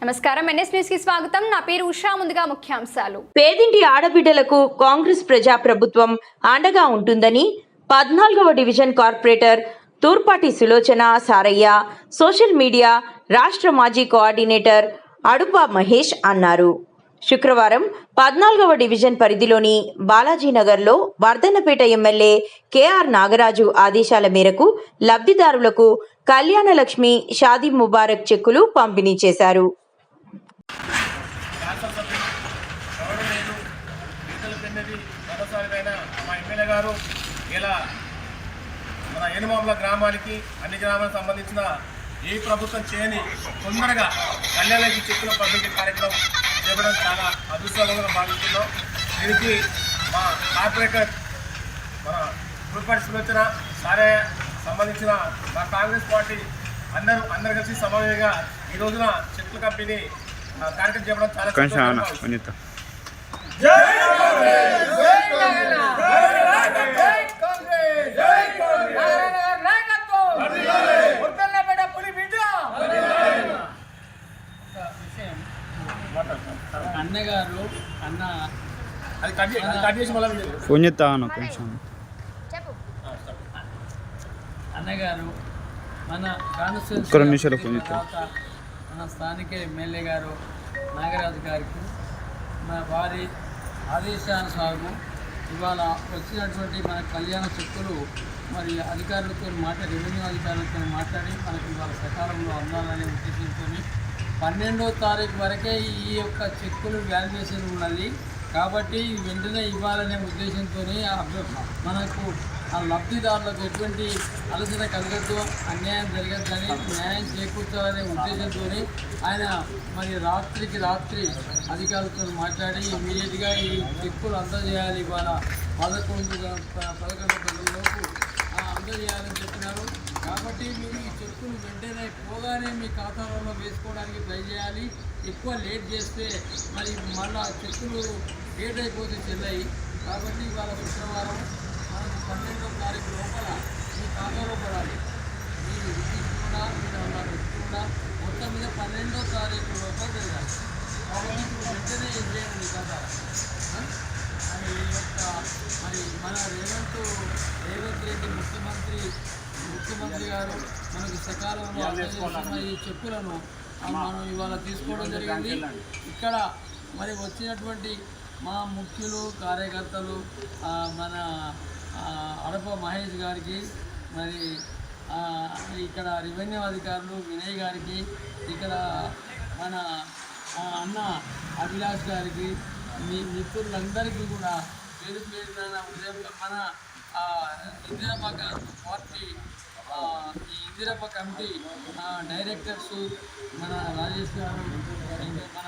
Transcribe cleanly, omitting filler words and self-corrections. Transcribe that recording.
నమస్కారం, NS news కి స్వాగతం. నా పేరు ఉషా. ముందుగా ముఖ్యాంశాలు. పేదింటి ఆడబిడ్డలకు కాంగ్రెస్ ప్రజా ప్రభుత్వం అండగా ఉంటుందని 14వ division corporator Thurpati Sulochana Sarayya, social media రాష్ట్ర మాజీ కోఆర్డినేటర్ అడుప మహేష్ అన్నారు. శుక్రవారం 14వ డివిజన్ పరిధిలోని బాలాజీనగర్లో వర్ధన్నపేట ఎమ్మెల్యే కేఆర్ నాగరాజు ఆదేశాల మేరకు లబ్ధిదారులకు కళ్యాణలక్ష్మి, షాదీ ముబారక్ చెక్కులు పంపిణీ చేశారు. మా ఎమ్మెల్యే గారు ఇలా మన ఏనుమాముల గ్రామానికి అన్ని గ్రామాలకు సంబంధించిన ఏ ప్రభుత్వం చేయని తొందరగా కళ్యాణకి చెక్కుల పంపిణీ కార్యక్రమం చేయడం చాలా అదృష్టంగా భావిస్తున్నాం. దీనికి మా కార్పొరేటర్ మన తూర్పాటి సులోచన సారే సంబంధించిన మా కాంగ్రెస్ పార్టీ అందరు కలిసి సమన్వయంగా ఈ రోజున చెక్కుల కంపెనీ కార్యక్రమం చేయడం చాలా అన్నగారు అన్నగారు మన కాన్స్టిట్యూన్సీ మన స్థానిక ఎమ్మెల్యే గారు నాగరాజు గారికి మన వారి ఆదేశానుసారము ఇవాళ వచ్చినటువంటి మన కళ్యాణ చెక్కులు మరి అధికారులతో రెవెన్యూ అధికారులతో మాట్లాడి మనకి ఇవాళ సకాలంలో అందాలనే ఉద్దేశంతో 12వ తారీఖు వరకే ఈ యొక్క చెక్కులు వాల్యుయేషన్ ఉన్నది కాబట్టి వెంటనే ఇవ్వాలనే ఉద్దేశంతో మనకు ఆ లబ్ధిదారులకు ఎటువంటి అలసట కలగద్దు, అన్యాయం జరగద్దని, న్యాయం చేకూర్చాలనే ఉద్దేశంతో ఆయన మరి రాత్రికి రాత్రి అధికారులతో మాట్లాడి ఇమీడియట్గా ఈ చెక్కులు అందజేయాలి, ఇవాళ 11 గంటలలోపు అందజేయాలని చెప్పినారు. కాబట్టి మీరు ఈ చెక్కులు వెంటనే పోగానే మీ ఖాతాలలో వేసుకోవడానికి ట్రై చేయాలి. ఎక్కువ లేట్ చేస్తే మరి మళ్ళా చెక్కులు లేట్ అయిపోతే చెల్లాయి. కాబట్టి ఇవాళ శుక్రవారం మనకు 12వ తారీఖు లోపల మీ ఖాతాలో పడాలి. మీరు తీసుకున్నా మీరు కూడా మొత్తం మీద 12వ తారీఖు లోపల జరగాలి. కాబట్టి ఇప్పుడు వెంటనే ఏం చేయండి మీ ఖాతా అని యొక్క మరి మన రేవంత్ రెడ్డి ముఖ్యమంత్రి గారు మనకు సకాలంలో ఈ చెక్కులను మనం ఇవాళ తీసుకోవడం జరిగింది. ఇక్కడ మరి వచ్చినటువంటి మా ముఖ్యులు కార్యకర్తలు మన అడప మహేష్ గారికి, మరి ఇక్కడ రెవెన్యూ అధికారులు వినయ్ గారికి, ఇక్కడ మన అన్న అభిలాష్ గారికి, మీ మిత్రులందరికీ కూడా పేరు పేరున మన ఇందిరమ్మ పార్టీ ఈ ఇందిరమ్మ కమిటీ డైరెక్టర్స్ మన రాజేష్ గారు, ఇంకా మన